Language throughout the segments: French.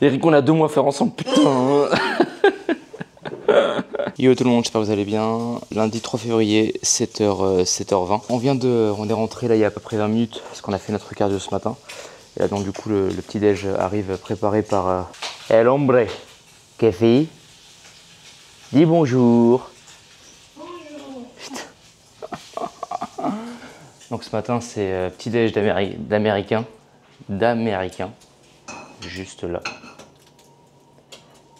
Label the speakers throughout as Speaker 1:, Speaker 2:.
Speaker 1: Eric, on a 2 mois à faire ensemble, putain. Yo tout le monde, j'espère que vous allez bien. Lundi 3 février, 7h20. On est rentré là il y a à peu près 20 minutes parce qu'on a fait notre cardio ce matin. Et là donc du coup le petit déj arrive préparé par El Hombre. Café. Dis bonjour. Bonjour. Putain. Donc ce matin c'est petit déj d'américain. Juste là.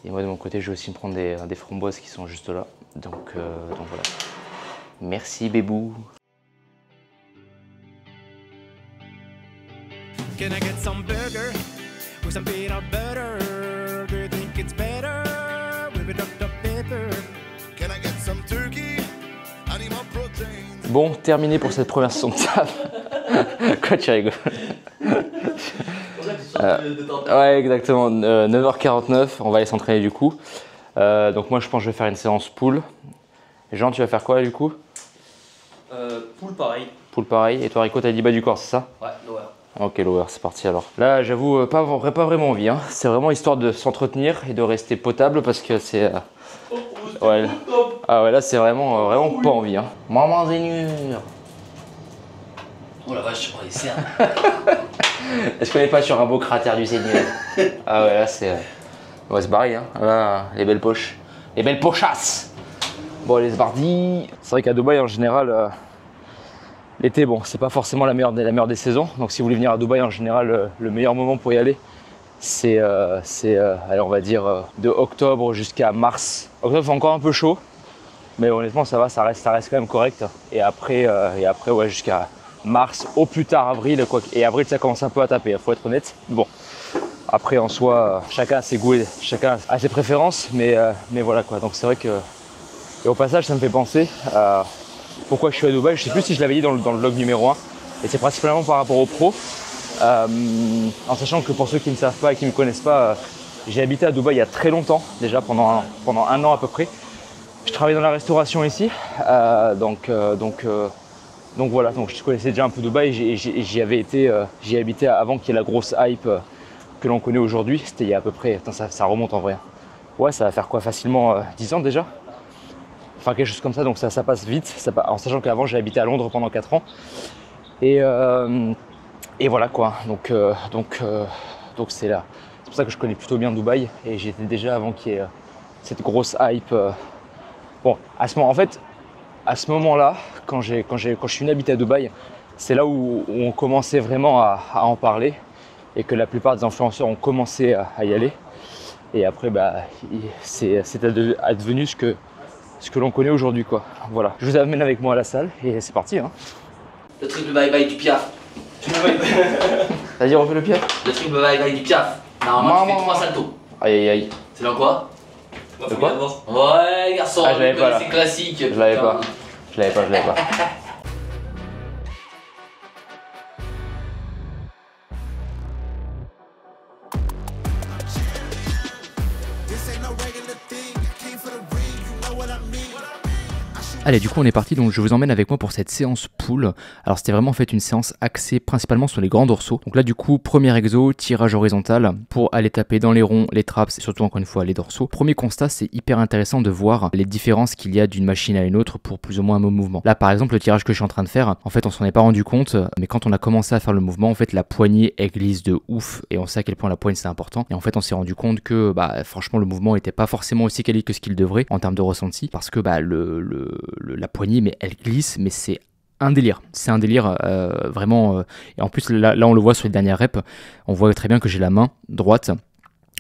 Speaker 1: Et moi de mon côté je vais aussi me prendre des framboises qui sont juste là. Donc voilà. Merci bébou.
Speaker 2: Can I get some burger with some peanut butter? Do you think it's better with a Dr Pepper? Can I get some turkey? I need more protein.
Speaker 1: Bon, terminé pour cette première session de taf. Quoi tu rigoles? Ouais, exactement. 9h49, on va aller s'entraîner du coup. Donc moi je pense que je vais faire une séance pool. Jean, tu vas faire quoi du coup?
Speaker 3: Pool pareil.
Speaker 1: Pool pareil. Et toi Rico, t'as dit bas du corps, c'est ça?
Speaker 3: Ouais, lower.
Speaker 1: Ok, lower, c'est parti alors. Là, j'avoue, pas vraiment envie. Hein. C'est vraiment histoire de s'entretenir et de rester potable parce que c'est. Ouais. Ah ouais, là, c'est vraiment pas envie. Hein. Maman Zénure.
Speaker 3: Oh la vache, on va essayer.
Speaker 1: Est-ce qu'on n'est pas sur un beau cratère du Seigneur? Ah ouais, là, c'est. Ouais, c'est pareil. Hein. Là, les belles poches. Les belles pochasses. Bon, les sbardis. C'est vrai qu'à Dubaï, en général. L'été, bon, c'est pas forcément la meilleure des saisons. Donc, si vous voulez venir à Dubaï, en général, le meilleur moment pour y aller, c'est, allez, on va dire, de octobre jusqu'à mars. Octobre, c'est encore un peu chaud, mais honnêtement, ça va, ça reste quand même correct. Et après, ouais, jusqu'à mars, au plus tard avril, quoi. Et avril, ça commence un peu à taper, il faut être honnête. Bon, après, en soi, chacun a ses goûts, chacun a ses préférences, mais voilà, quoi. Donc, c'est vrai que, et au passage, ça me fait penser à pourquoi je suis à Dubaï. Je sais plus si je l'avais dit dans le vlog numéro 1, et c'est principalement par rapport aux pros. En sachant que pour ceux qui ne savent pas et qui ne me connaissent pas, j'ai habité à Dubaï il y a très longtemps, déjà pendant un an à peu près. Je travaillais dans la restauration ici, donc voilà, donc je connaissais déjà un peu Dubaï et j'y avais été, j'y habité avant qu'il y ait la grosse hype que l'on connaît aujourd'hui. C'était il y a à peu près, attends, ça remonte en vrai. Ouais, ça va faire quoi, facilement 10 ans déjà. Enfin quelque chose comme ça, donc ça passe vite, en sachant qu'avant j'ai habité à Londres pendant 4 ans. Et voilà quoi, donc c'est là. C'est pour ça que je connais plutôt bien Dubaï et j'étais déjà avant qu'il y ait cette grosse hype. Bon, à ce moment-là, quand je suis venu habiter à Dubaï, c'est là où on commençait vraiment à en parler et que la plupart des influenceurs ont commencé à y aller. Et après, bah, c'est advenu ce que l'on connaît aujourd'hui quoi. Voilà, je vous amène avec moi à la salle et c'est parti. Hein.
Speaker 3: Le triple bye-bye du Piaf.
Speaker 1: Vas-y, refais le pied.
Speaker 3: Le triple bye-bye du Piaf. Normalement, tu fais 3 saltos.
Speaker 1: Aïe aïe aïe.
Speaker 3: C'est dans quoi?
Speaker 1: De quoi?
Speaker 3: Ouais, garçon,
Speaker 1: Ah, je l'avais pas là.
Speaker 3: C'est classique.
Speaker 1: Je l'avais pas. Je l'avais pas.
Speaker 4: Allez, du coup on est parti, donc je vous emmène avec moi pour cette séance pool. Alors c'était vraiment en fait une séance axée principalement sur les grands dorsaux. Donc là du coup, premier exo, tirage horizontal pour aller taper dans les ronds, les traps et surtout encore une fois les dorsaux. Premier constat, c'est hyper intéressant de voir les différences qu'il y a d'une machine à une autre pour plus ou moins un même mouvement. Là par exemple, le tirage que je suis en train de faire, en fait on s'en est pas rendu compte, mais quand on a commencé à faire le mouvement, en fait la poignée elle glisse de ouf et on sait à quel point la poigne c'est important. Et en fait on s'est rendu compte que bah franchement le mouvement était pas forcément aussi quali que ce qu'il devrait en termes de ressenti, parce que bah la poignée, mais elle glisse, mais c'est un délire. C'est un délire vraiment. Et en plus, là, on le voit sur les dernières reps, on voit très bien que j'ai la main droite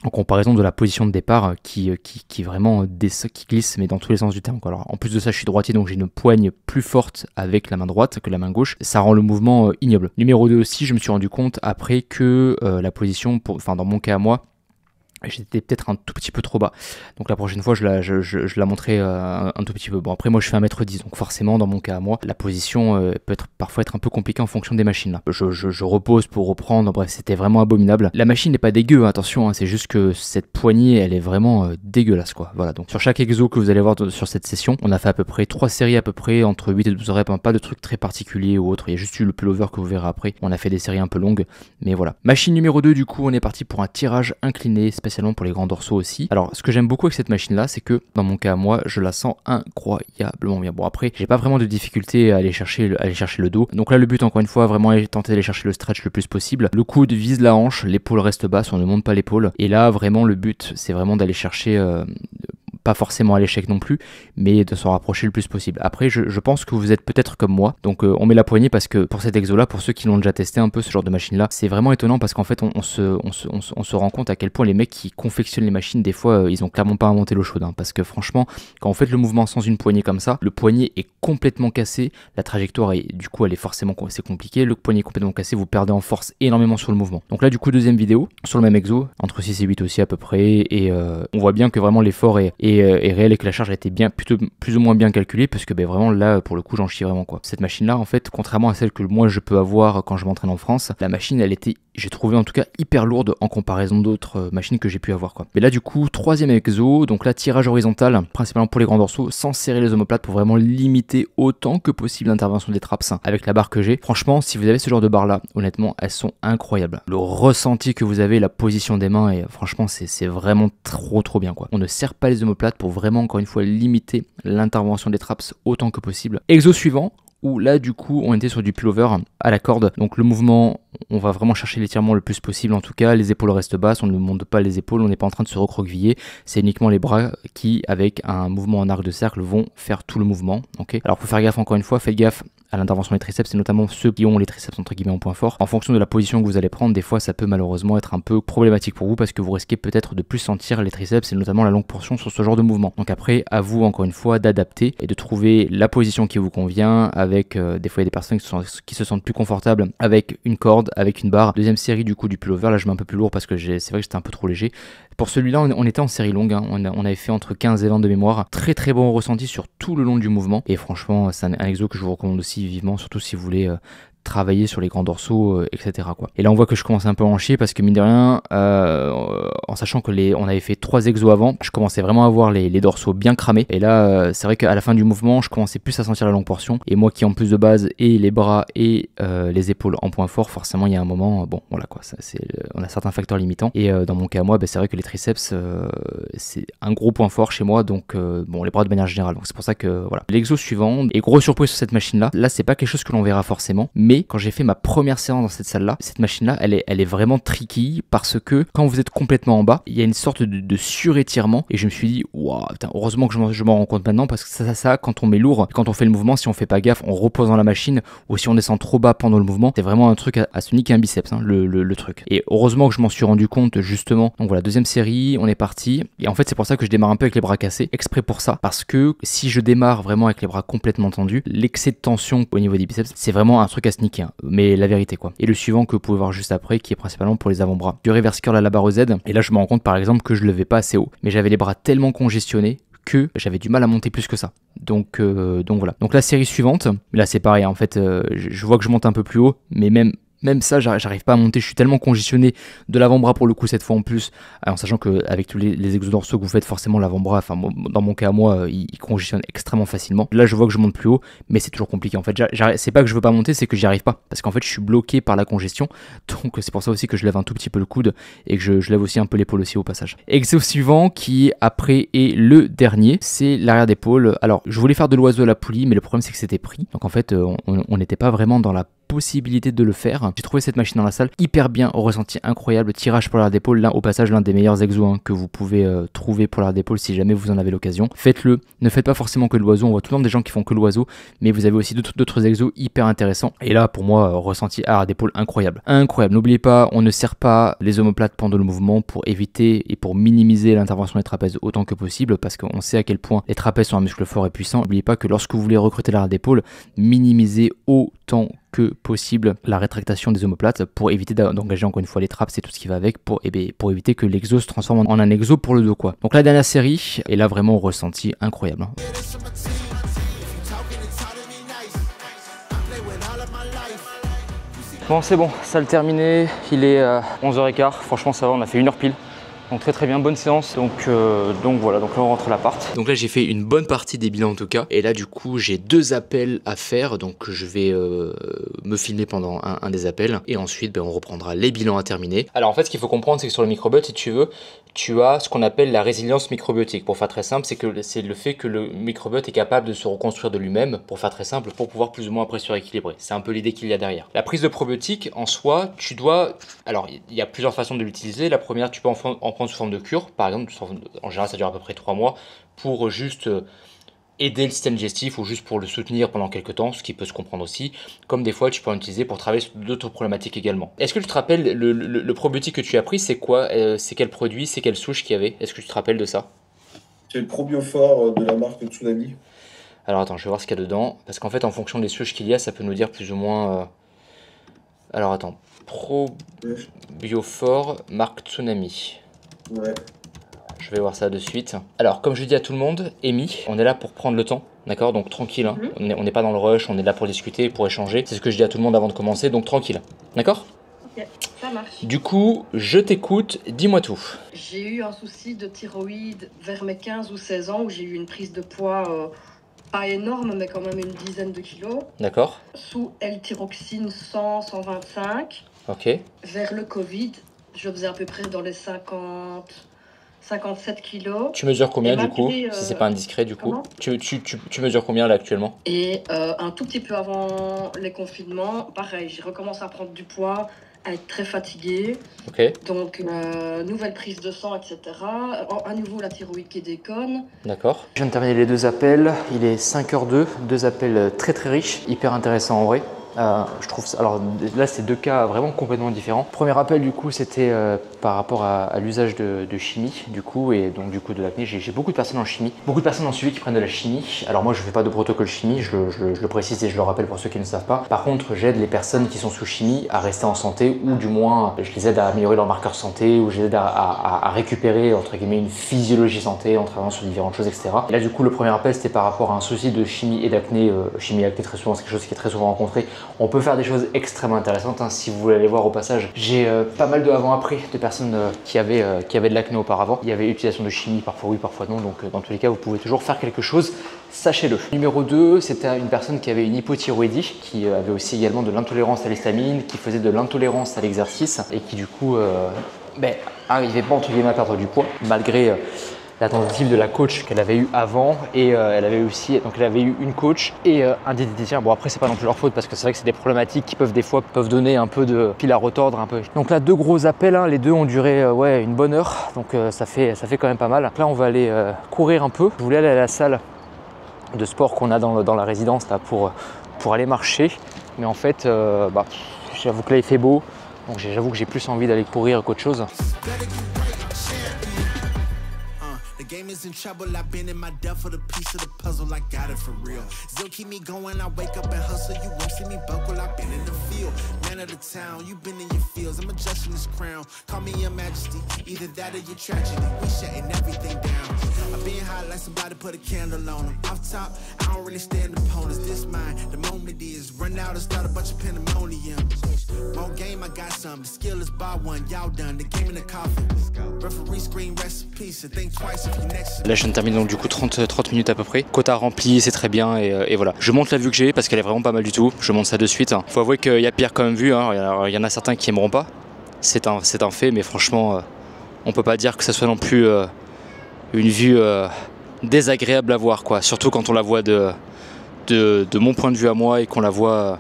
Speaker 4: en comparaison de la position de départ qui vraiment qui glisse, mais dans tous les sens du terme. Quoi. Alors, en plus de ça, je suis droitier, donc j'ai une poigne plus forte avec la main droite que la main gauche. Ça rend le mouvement ignoble. Numéro 2 aussi, je me suis rendu compte après que la position, enfin dans mon cas à moi, J'étais peut-être un tout petit peu trop bas. Donc la prochaine fois, je la montrerai un tout petit peu. Bon, après, moi, je fais 1m10. Donc forcément, dans mon cas à moi, la position peut parfois être un peu compliquée en fonction des machines. Là. Je repose pour reprendre. Bref, c'était vraiment abominable. La machine n'est pas dégueu, attention. Hein, c'est juste que cette poignée, elle est vraiment dégueulasse, quoi. Voilà. Donc sur chaque exo que vous allez voir sur cette session, on a fait à peu près 3 séries à peu près, entre 8 et 12 reps. Hein, pas de trucs très particuliers ou autre. Il y a juste eu le pullover que vous verrez après. On a fait des séries un peu longues. Mais voilà. Machine numéro 2, du coup, on est parti pour un tirage incliné, spécialement pour les grands dorsaux aussi. Alors ce que j'aime beaucoup avec cette machine là, c'est que dans mon cas moi, je la sens incroyablement bien. Bon après, j'ai pas vraiment de difficulté à aller chercher le dos. Donc là le but encore une fois, vraiment est tenter d'aller chercher le stretch le plus possible. Le coude vise la hanche, l'épaule reste basse, on ne monte pas l'épaule. Et là vraiment le but, c'est vraiment d'aller chercher pas forcément à l'échec non plus, mais de s'en rapprocher le plus possible. Après, je pense que vous êtes peut-être comme moi, donc on met la poignée parce que pour cet exo là, pour ceux qui l'ont déjà testé un peu ce genre de machine là, c'est vraiment étonnant parce qu'en fait on se rend compte à quel point les mecs qui confectionnent les machines, des fois ils ont clairement pas inventé l'eau chaude, hein, parce que franchement, quand vous faites le mouvement sans une poignée comme ça, le poignet est complètement cassé, la trajectoire est, du coup elle est forcément c'est compliqué, le poignet est complètement cassé, vous perdez en force énormément sur le mouvement. Donc là du coup deuxième vidéo, sur le même exo, entre 6 et 8 aussi à peu près, et on voit bien que vraiment l'effort est réel et que la charge a été plutôt plus ou moins bien calculée, parce que vraiment là pour le coup j'en chie vraiment quoi. Cette machine là en fait, contrairement à celle que moi je peux avoir quand je m'entraîne en France, la machine elle était, j'ai trouvé en tout cas hyper lourde en comparaison d'autres machines que j'ai pu avoir quoi. Mais là du coup troisième exo, donc là tirage horizontal principalement pour les grands dorsaux, sans serrer les omoplates pour vraiment limiter autant que possible l'intervention des traps avec la barre que j'ai. Franchement si vous avez ce genre de barre là, honnêtement elles sont incroyables. Le ressenti que vous avez, la position des mains, et franchement c'est vraiment trop bien quoi. On ne serre pas les omoplates pour vraiment encore une fois limiter l'intervention des traps autant que possible. Exo suivant, où là du coup on était sur du pullover à la corde, donc le mouvement on va vraiment chercher l'étirement le plus possible, en tout cas les épaules restent basses, on ne monte pas les épaules, on n'est pas en train de se recroqueviller, c'est uniquement les bras qui avec un mouvement en arc de cercle vont faire tout le mouvement. Ok, alors faut faire gaffe encore une fois, faites gaffe à l'intervention des triceps, et notamment ceux qui ont les triceps entre guillemets en point fort. En fonction de la position que vous allez prendre, des fois ça peut malheureusement être un peu problématique pour vous parce que vous risquez peut-être de plus sentir les triceps et notamment la longue portion sur ce genre de mouvement. Donc après à vous encore une fois d'adapter et de trouver la position qui vous convient avec des fois il y a des personnes qui se sentent plus confortables avec une corde, avec une barre. Deuxième série du coup du pullover, là je mets un peu plus lourd parce que c'est vrai que j'étais un peu trop léger. Pour celui-là on était en série longue, hein. On avait fait entre 15 et 20 de mémoire, très bon ressenti sur tout le long du mouvement, et franchement c'est un exo que je vous recommande aussi vivement, surtout si vous voulez travailler sur les grands dorsaux, etc. quoi. Et là on voit que je commence un peu à en chier parce que mine de rien, en sachant que on avait fait 3 exos avant, je commençais vraiment à voir les dorsaux bien cramés. Et là c'est vrai qu'à la fin du mouvement, je commençais plus à sentir la longue portion. Et moi qui en plus de base et les bras et les épaules en point fort, forcément il y a un moment, bon voilà quoi, on a certains facteurs limitants. Et dans mon cas moi, c'est vrai que les triceps c'est un gros point fort chez moi, donc bon les bras de manière générale. Donc c'est pour ça que voilà. L'exo suivant, et grosse surprise sur cette machine là c'est pas quelque chose que l'on verra forcément, mais quand j'ai fait ma première séance dans cette salle là, cette machine là elle est vraiment tricky parce que quand vous êtes complètement en bas, il y a une sorte de surétirement, et je me suis dit waouh, heureusement que je m'en rends compte maintenant, parce que ça quand on met lourd, quand on fait le mouvement, si on fait pas gaffe en reposant la machine ou si on descend trop bas pendant le mouvement, c'est vraiment un truc à se niquer un biceps, hein, le truc. Et heureusement que je m'en suis rendu compte justement. Donc voilà, deuxième série, on est parti, et en fait c'est pour ça que je démarre un peu avec les bras cassés, exprès pour ça, parce que si je démarre vraiment avec les bras complètement tendus, l'excès de tension au niveau des biceps c'est vraiment un truc à se niquer, hein. Mais la vérité quoi. Et le suivant que vous pouvez voir juste après, qui est principalement pour les avant-bras, du reverse curl à la barre Z. Et là je me rends compte par exemple que je levais pas assez haut, mais j'avais les bras tellement congestionnés que j'avais du mal à monter plus que ça. Donc voilà. Donc la série suivante, là c'est pareil, en fait je vois que je monte un peu plus haut, mais même ça, j'arrive pas à monter, je suis tellement congestionné de l'avant-bras pour le coup cette fois en plus, en sachant qu'avec tous les exodorsaux que vous faites, forcément l'avant-bras, enfin dans mon cas à moi, il congestionne extrêmement facilement. Là je vois que je monte plus haut, mais c'est toujours compliqué en fait. C'est pas que je veux pas monter, c'est que j'y arrive pas, parce qu'en fait je suis bloqué par la congestion, donc c'est pour ça aussi que je lève un tout petit peu le coude, et que je lève aussi un peu l'épaule aussi au passage. Exo suivant, qui après est le dernier, c'est l'arrière d'épaule. Alors je voulais faire de l'oiseau à la poulie, mais le problème c'est que c'était pris, donc en fait on n'était pas vraiment dans la possibilité de le faire. J'ai trouvé cette machine dans la salle hyper bien, au ressenti incroyable, tirage pour l'arrière d'épaule, là au passage l'un des meilleurs exos que vous pouvez trouver pour l'arrière d'épaule si jamais vous en avez l'occasion. Faites-le, ne faites pas forcément que l'oiseau, on voit tout le temps des gens qui font que l'oiseau, mais vous avez aussi d'autres exos hyper intéressants. Et là pour moi, ressenti arrière d'épaule incroyable. N'oubliez pas, on ne serre pas les omoplates pendant le mouvement pour éviter et pour minimiser l'intervention des trapèzes autant que possible, parce qu'on sait à quel point les trapèzes sont un muscle fort et puissant. N'oubliez pas que lorsque vous voulez recruter l'arrière d'épaule, minimisez autant autant que possible la rétractation des omoplates pour éviter d'engager encore une fois les traps et tout ce qui va avec pour éviter que l'exo se transforme en un exo pour le dos quoi. Donc la dernière série, et là vraiment ressenti incroyable. Hein. Bon c'est bon, ça le terminé, il est 11h15, franchement ça va, on a fait 1h pile. Donc très bien, bonne séance, donc voilà, donc là on rentre à l'appart. Donc là j'ai fait une bonne partie des bilans en tout cas, et là du coup j'ai 2 appels à faire, donc je vais me filmer pendant un des appels, et ensuite on reprendra les bilans à terminer. Alors en fait ce qu'il faut comprendre c'est que sur le microbiote, si tu veux, tu as ce qu'on appelle la résilience microbiotique. Pour faire très simple, c'est le fait que le microbiote est capable de se reconstruire de lui-même, pour faire très simple, pour pouvoir plus ou moins après suréquilibrer. C'est un peu l'idée qu'il y a derrière. La prise de probiotique, en soi, tu dois... Alors, il y a plusieurs façons de l'utiliser. La première, tu peux en prendre sous forme de cure. Par exemple, en général, ça dure à peu près 3 mois, pour juste... aider le système digestif ou juste pour le soutenir pendant quelques temps, ce qui peut se comprendre aussi, comme des fois tu peux en utiliser pour travailler sur d'autres problématiques également. Est-ce que tu te rappelles le probiotique que tu as pris, c'est quoi, c'est quel produit, c'est quelle souche qu'il y avait? Est-ce que tu te rappelles de ça?
Speaker 5: C'est le Probiophore de la marque Tsunami.
Speaker 4: Alors attends, je vais voir ce qu'il y a dedans, parce qu'en fait en fonction des souches qu'il y a, ça peut nous dire plus ou moins... Alors attends, Probiophore marque Tsunami.
Speaker 5: Ouais.
Speaker 4: Je vais voir ça de suite. Alors, comme je dis à tout le monde, Amy, on est là pour prendre le temps, d'accord? Donc tranquille, hein. On n'est pas dans le rush, on est là pour discuter, pour échanger. C'est ce que je dis à tout le monde avant de commencer, donc tranquille, d'accord?
Speaker 6: Ok, ça marche.
Speaker 4: Du coup, je t'écoute, dis-moi tout.
Speaker 6: J'ai eu un souci de thyroïde vers mes 15 ou 16 ans où j'ai eu une prise de poids pas énorme, mais quand même une dizaine de kilos.
Speaker 4: D'accord.
Speaker 6: Sous L-thyroxine 100, 125.
Speaker 4: Ok.
Speaker 6: Vers le Covid, je faisais à peu près dans les 57 kilos.
Speaker 4: Tu mesures combien du coup,
Speaker 6: si
Speaker 4: c'est pas indiscret du coup?
Speaker 6: Comment
Speaker 4: Tu mesures combien là actuellement?
Speaker 6: Et un tout petit peu avant les confinements, pareil, j'ai recommencé à prendre du poids, à être très fatiguée.
Speaker 4: Ok.
Speaker 6: Donc, nouvelle prise de sang, etc. À nouveau, la thyroïde qui déconne.
Speaker 4: D'accord. Je viens de terminer les 2 appels. Il est 5h02. 2 appels très riches, hyper intéressants en vrai. Je trouve ça, alors là c'est 2 cas vraiment complètement différents. Premier appel du coup c'était par rapport à l'usage de chimie du coup, et donc du coup de l'acné. J'ai beaucoup de personnes en chimie, beaucoup de personnes en suivi qui prennent de la chimie. Alors moi je fais pas de protocole chimie, je le précise et je le rappelle pour ceux qui ne savent pas. Par contre j'aide les personnes qui sont sous chimie à rester en santé, ou du moins je les aide à améliorer leurs marqueurs santé, ou je les aide à récupérer entre guillemets une physiologie santé en travaillant sur différentes choses, etc. Et là du coup le premier appel c'était par rapport à un souci de chimie et d'acné. Chimie et acné très souvent c'est quelque chose qui est très souvent rencontré. On peut faire des choses extrêmement intéressantes, hein, si vous voulez aller voir au passage. J'ai pas mal de avant-après de personnes qui avaient de l'acné auparavant. Il y avait utilisation de chimie, parfois oui, parfois non, donc dans tous les cas vous pouvez toujours faire quelque chose, sachez-le. Numéro 2, c'était une personne qui avait une hypothyroïdie, qui avait aussi également de l'intolérance à l'histamine, qui faisait de l'intolérance à l'exercice et qui du coup n'arrivait pas entre guillemets à perdre du poids malgré la tentative de la coach qu'elle avait eu avant, et elle avait eu une coach et un diététicien. Bon après c'est pas non plus leur faute, parce que c'est vrai que c'est des problématiques qui peuvent donner un peu de fil à retordre un peu. Donc là 2 gros appels, hein. Les 2 ont duré une bonne heure, donc ça fait quand même pas mal. Donc là on va aller courir un peu. Je voulais aller à la salle de sport qu'on a dans la résidence là pour aller marcher, mais en fait j'avoue que là il fait beau, donc j'avoue que j'ai plus envie d'aller courir qu'autre chose.
Speaker 2: The game is in trouble, I've been in my depth for the piece of the puzzle, I got it for real. Still keep me going, I wake up and hustle, you won't see me buckle, I've been in the field. Man of the town, you been in your fields, I'm adjusting this crown. Call me your majesty, either that or your tragedy. We shutting everything down. I've been hot like somebody put a candle on them. Off top, I don't really stand opponents, this mine. The moment is run out and start a bunch of pandemonium. More game, I got some, the skill is by one, y'all done, the game in the coffin. Referee screen recipe, so think twice.
Speaker 4: Là je viens de terminer donc du coup 30 minutes à peu près. Quota rempli, c'est très bien, et voilà. Je monte la vue que j'ai parce qu'elle est vraiment pas mal du tout. Je monte ça de suite. Faut avouer qu'il y a pire quand même vu, hein. Alors, il y en a certains qui aimeront pas. C'est un fait, mais franchement on peut pas dire que ça soit non plus une vue désagréable à voir quoi. Surtout quand on la voit de mon point de vue à moi, et qu'on la voit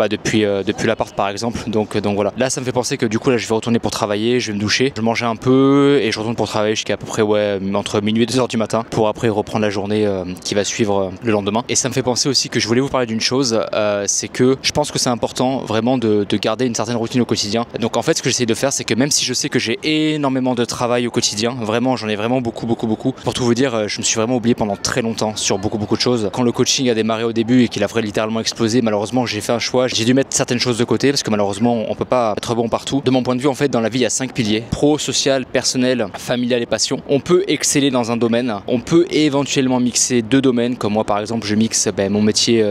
Speaker 4: depuis l'appart par exemple. Donc voilà. Là, ça me fait penser que du coup là, je vais retourner pour travailler, je vais me doucher, je mange un peu et je retourne pour travailler jusqu'à peu près entre minuit et 2h du matin pour après reprendre la journée qui va suivre le lendemain. Et ça me fait penser aussi que je voulais vous parler d'une chose, c'est que je pense que c'est important vraiment de garder une certaine routine au quotidien. Donc en fait, ce que j'essaie de faire, c'est que même si je sais que j'ai énormément de travail au quotidien, vraiment, j'en ai vraiment beaucoup. Pour tout vous dire, je me suis vraiment oublié pendant très longtemps sur beaucoup de choses. Quand le coaching a démarré au début et qu'il a littéralement explosé, malheureusement, j'ai fait un choix. J'ai dû mettre certaines choses de côté parce que malheureusement, on peut pas être bon partout. De mon point de vue, en fait, dans la vie, il y a 5 piliers: pro, social, personnel, familial et passion. On peut exceller dans un domaine. On peut éventuellement mixer 2 domaines, comme moi par exemple, je mixe mon métier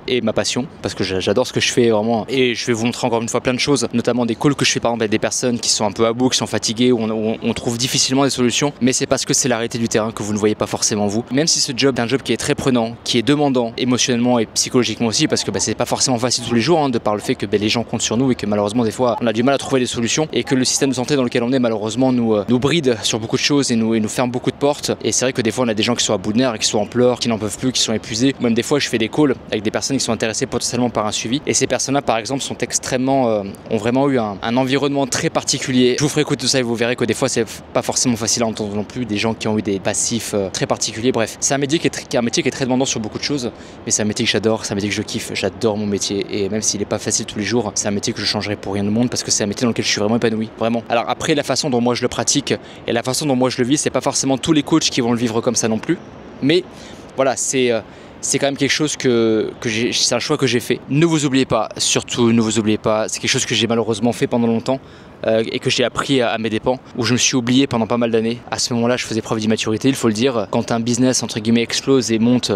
Speaker 4: et ma passion, parce que j'adore ce que je fais vraiment, et je vais vous montrer encore une fois plein de choses, notamment des calls que je fais par exemple avec des personnes qui sont un peu à bout, qui sont fatiguées, où on trouve difficilement des solutions, mais c'est parce que c'est la réalité du terrain que vous ne voyez pas forcément vous. Même si ce job est un job qui est très prenant, qui est demandant émotionnellement et psychologiquement aussi, parce que c'est pas forcément facile tous les jours, de par le fait que les gens comptent sur nous et que malheureusement des fois on a du mal à trouver des solutions, et que le système de santé dans lequel on est malheureusement nous bride sur beaucoup de choses et nous ferme beaucoup de portes. Et c'est vrai que des fois on a des gens qui sont à bout de nerfs, qui sont en pleurs, qui n'en peuvent plus, qui sont épuisés. Même des fois je fais des calls avec des personnes qui sont intéressées potentiellement par un suivi, et ces personnes-là par exemple sont extrêmement ont vraiment eu un environnement très particulier. Je vous ferai écouter tout ça et vous verrez que des fois c'est pas forcément facile à entendre non plus, des gens qui ont eu des passifs très particuliers. Bref, c'est un métier qui est très demandant sur beaucoup de choses, mais c'est un métier que j'adore, c'est un métier que je kiffe, j'adore mon métier, et même s'il est pas facile tous les jours, c'est un métier que je changerai pour rien au monde, parce que c'est un métier dans lequel je suis vraiment épanoui, vraiment. Alors après, la façon dont moi je le pratique et la façon dont moi je le vis, c'est pas forcément tous les coachs qui vont le vivre comme ça non plus, mais voilà, c'est quand même quelque chose c'est un choix que j'ai fait. Ne vous oubliez pas, surtout ne vous oubliez pas, c'est quelque chose que j'ai malheureusement fait pendant longtemps et que j'ai appris à mes dépens, où je me suis oublié pendant pas mal d'années. À ce moment-là, je faisais preuve d'immaturité, il faut le dire. Quand un business entre guillemets explose et monte,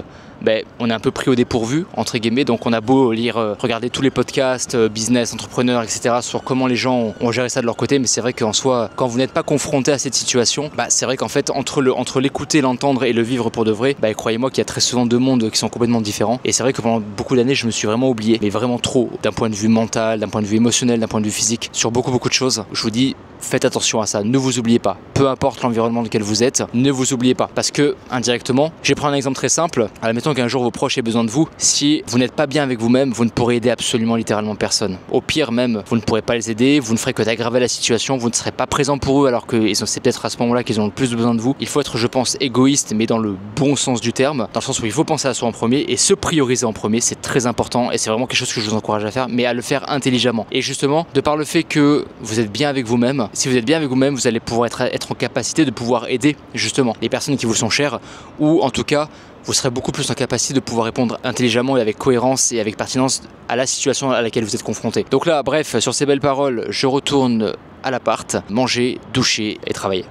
Speaker 4: on est un peu pris au dépourvu entre guillemets, donc on a beau regarder tous les podcasts business, entrepreneurs, etc. sur comment les gens ont géré ça de leur côté, mais c'est vrai qu'en soi, quand vous n'êtes pas confronté à cette situation, c'est vrai qu'en fait entre l'écouter, l'entendre et le vivre pour de vrai, croyez-moi qu'il y a très souvent 2 mondes qui sont complètement différents. Et c'est vrai que pendant beaucoup d'années, je me suis vraiment oublié, mais vraiment trop, d'un point de vue mental, d'un point de vue émotionnel, d'un point de vue physique, sur beaucoup de choses. Je vous dis, faites attention à ça, ne vous oubliez pas. Peu importe l'environnement dans lequel vous êtes, ne vous oubliez pas. Parce que, indirectement, je vais prendre un exemple très simple. Admettons qu'un jour vos proches aient besoin de vous. Si vous n'êtes pas bien avec vous-même, vous ne pourrez aider absolument littéralement personne. Au pire même, vous ne pourrez pas les aider, vous ne ferez que d'aggraver la situation, vous ne serez pas présent pour eux alors que c'est peut-être à ce moment-là qu'ils ont le plus besoin de vous. Il faut être, je pense, égoïste, mais dans le bon sens du terme, dans le sens où il faut penser à soi en premier et se prioriser en premier, c'est très important et c'est vraiment quelque chose que je vous encourage à faire, mais à le faire intelligemment. Et justement, de par le fait que vous êtes bien avec vous-même, si vous êtes bien avec vous-même, vous allez pouvoir être en capacité de pouvoir aider justement les personnes qui vous sont chères, ou en tout cas vous serez beaucoup plus en capacité de pouvoir répondre intelligemment et avec cohérence et avec pertinence à la situation à laquelle vous êtes confronté. Donc là, bref, sur ces belles paroles, je retourne à l'appart, manger, doucher et travailler.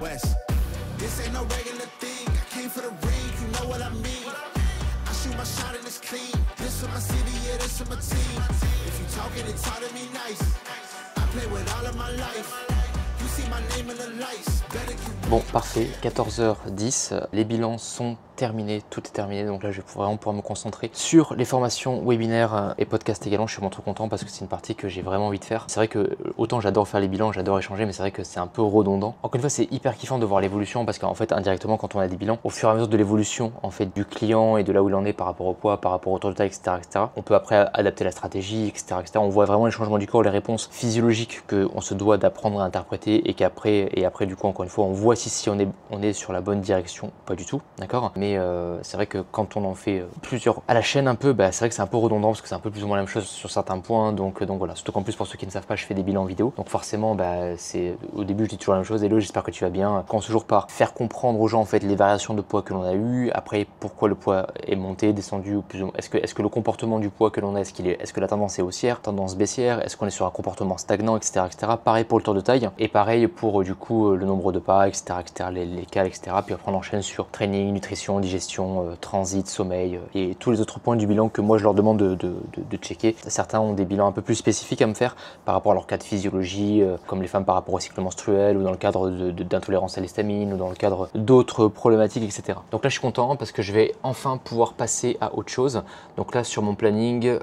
Speaker 4: Bon, parfait, 14h10, les bilans sont terminés, tout est terminé, donc là je vais vraiment pouvoir me concentrer sur les formations webinaires et podcasts également. Je suis vraiment trop content parce que c'est une partie que j'ai vraiment envie de faire. C'est vrai que autant j'adore faire les bilans, j'adore échanger, mais c'est vrai que c'est un peu redondant. Encore une fois, c'est hyper kiffant de voir l'évolution parce qu'en fait indirectement quand on a des bilans, au fur et à mesure de l'évolution en fait du client et de là où il en est par rapport au poids, par rapport au tour de taille, etc., on peut après adapter la stratégie, etc., On voit vraiment les changements du corps, les réponses physiologiques qu'on se doit d'apprendre à interpréter et qu'après du coup encore une fois on voit si on est sur la bonne direction, pas du tout, d'accord. Mais c'est vrai que quand on en fait plusieurs à la chaîne un peu, c'est vrai que c'est un peu redondant parce que c'est un peu plus ou moins la même chose sur certains points, donc voilà. Surtout qu'en plus pour ceux qui ne savent pas, je fais des bilans vidéo, donc forcément c'est au début je dis toujours la même chose. Hello, j'espère que tu vas bien. Commence toujours par faire comprendre aux gens en fait les variations de poids que l'on a eu, après pourquoi le poids est monté, descendu, ou plus ou moins est-ce que le comportement du poids que l'on a, est-ce que la tendance est haussière, tendance baissière, est-ce qu'on est sur un comportement stagnant, etc. Pareil pour le tour de taille et pareil pour du coup le nombre de pas, etc. les cales, etc. Puis après on enchaîne sur training, nutrition, digestion, transit, sommeil et tous les autres points du bilan que moi je leur demande de checker. Certains ont des bilans un peu plus spécifiques à me faire par rapport à leur cas de physiologie, comme les femmes par rapport au cycle menstruel ou dans le cadre d'intolérance à l'histamine ou dans le cadre d'autres problématiques, etc. Donc là je suis content parce que je vais enfin pouvoir passer à autre chose. Donc là sur mon planning,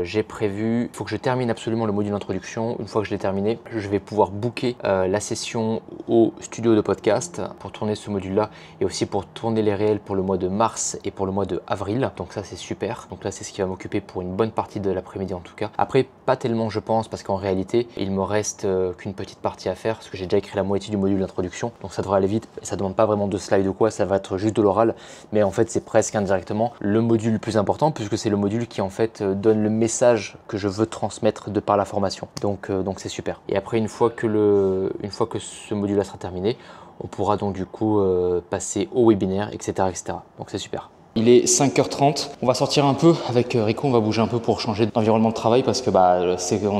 Speaker 4: j'ai prévu, il faut que je termine absolument le module introduction. Une fois que je l'ai terminé, je vais pouvoir booker la session au studio de podcast pour tourner ce module là et aussi pour tourner les réels pour le mois de mars et pour le mois de avril. Donc ça c'est super. Donc là c'est ce qui va m'occuper pour une bonne partie de l'après-midi en tout cas. Après pas tellement je pense parce qu'en réalité il me reste qu'une petite partie à faire parce que j'ai déjà écrit la moitié du module d'introduction. Donc ça devrait aller vite. Ça demande pas vraiment de slide ou quoi, ça va être juste de l'oral. Mais en fait c'est presque indirectement le module le plus important puisque c'est le module qui en fait donne le message que je veux transmettre de par la formation. Donc c'est super. Et après une fois que ce module sera terminé, on pourra donc du coup passer au webinaire, etc. Donc c'est super. Il est 5h30, on va sortir un peu avec Rico, on va bouger un peu pour changer d'environnement de travail parce que on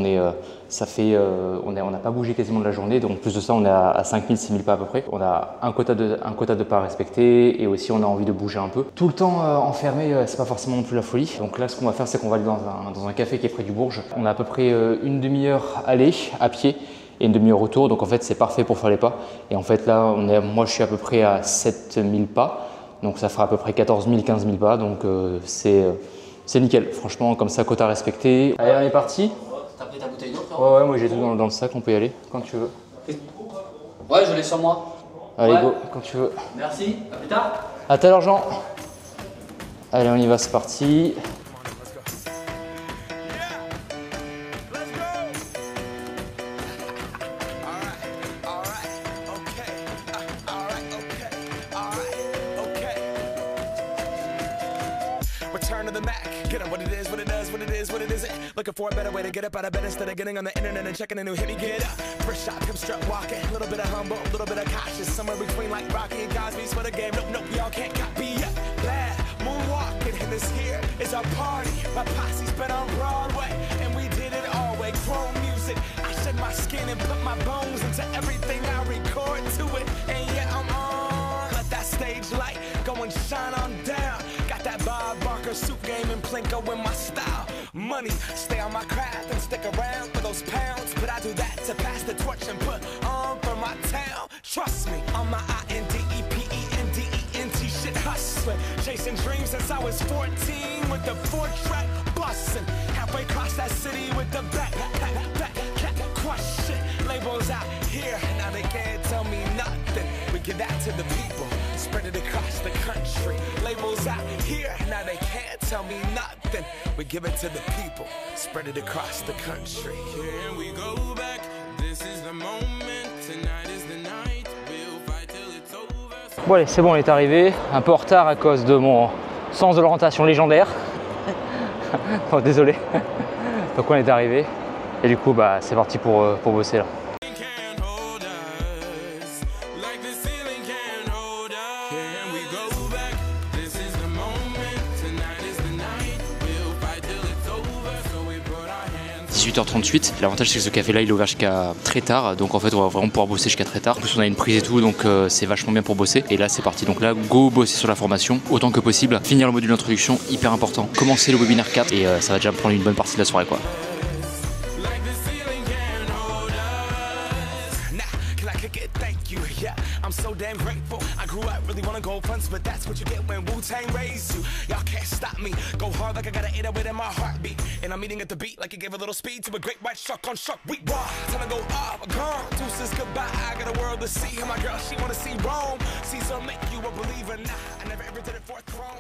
Speaker 4: n'a pas bougé quasiment de la journée, donc plus de ça on est à 5000-6000 pas à peu près. On a un quota de pas à respecter et aussi on a envie de bouger un peu. Tout le temps enfermé, c'est pas forcément non plus la folie. Donc là ce qu'on va faire c'est qu'on va aller dans un café qui est près du Bourges. On a à peu près une demi-heure aller à pied et une demi-heure retour, donc en fait c'est parfait pour faire les pas. Et en fait là moi je suis à peu près à 7000 pas. Donc ça fera à peu près 14 000, 15 000 pas, donc c'est nickel. Franchement, comme ça, quota respecté. Allez, on est parti.
Speaker 3: T'as pris ta bouteille d'eau?
Speaker 4: Ouais, moi j'ai tout dans le sac, on peut y aller quand tu veux.
Speaker 3: Ouais, je l'ai sur moi.
Speaker 4: Allez,
Speaker 3: Ouais.
Speaker 4: go, quand tu veux.
Speaker 3: Merci, à plus tard.
Speaker 4: À tout à l'heure, Jean. Allez, on y va, c'est parti.
Speaker 2: Return to the Mac. Get up what it is, what it does, what it is, what it isn't. Looking for a better way to get up out of bed instead of getting on the internet and checking a new hit. Me get up. First shot, come strut walking. A little bit of humble, a little bit of cautious. Somewhere between like Rocky and Cosby's for the game. Nope, y'all can't copy yet. Bad moonwalking, and this here is our party. My posse's been on Broadway, and we did it all way. Chrome music. I shed my skin and put my bones into everything I record to it. And yeah, I'm on. Let that stage light go and shine on down. Got that Bob Barker suit game and Plinko in my style. Money, stay on my craft and stick around for those pounds. But I do that to pass the torch and put on for my town. Trust me, on my INDEPENDENT shit hustling. Chasing dreams since I was 14 with the 4-track bustin'. Halfway across that city with the back crush shit. Labels out here, now they can't tell me nothing. We give that to the people, spread it across the country. Labels out here, now they can't tell me nothing. We give it to the people, spread it across the country.
Speaker 7: Here we go back, this is the moment, tonight is the night, we'll fight till it's over.
Speaker 4: Bon allez, c'est bon, on est arrivé. Un peu en retard à cause de mon sens de l'orientation légendaire. Oh, désolé. Donc on est arrivé. Et du coup, bah, c'est parti pour bosser là.
Speaker 7: Can't hold us, like the ceiling can't hold us. Here we go back, this is the moment, tonight is the night, we'll fight till it's over, so we put our hands
Speaker 4: 18h38, l'avantage c'est que ce café là il est ouvert jusqu'à très tard, donc en fait on va vraiment pouvoir bosser jusqu'à très tard. En plus on a une prise et tout, donc c'est vachement bien pour bosser. Et là c'est parti, donc là go bosser sur la formation autant que possible, finir le module d'introduction, hyper important, commencer le webinaire 4 et ça va déjà prendre une bonne partie de la soirée quoi.
Speaker 7: like the ceiling can't hold us.
Speaker 2: Nah, can I kick it? Thank you. Yeah, I'm so damn grateful. I grew up really wanna go fronts, but that's what you get when Wu-Tang raised you. Y'all can't stop me. Go hard like I got an 808 in my heartbeat. And I'm eating at the beat like it gave a little speed to a great white shark on shark week. Raw, time to go off, gone. Deuces goodbye. I got a world to see. And my girl, she wanna see Rome. Caesar make you a believer. Nah, I never ever did it for a throne.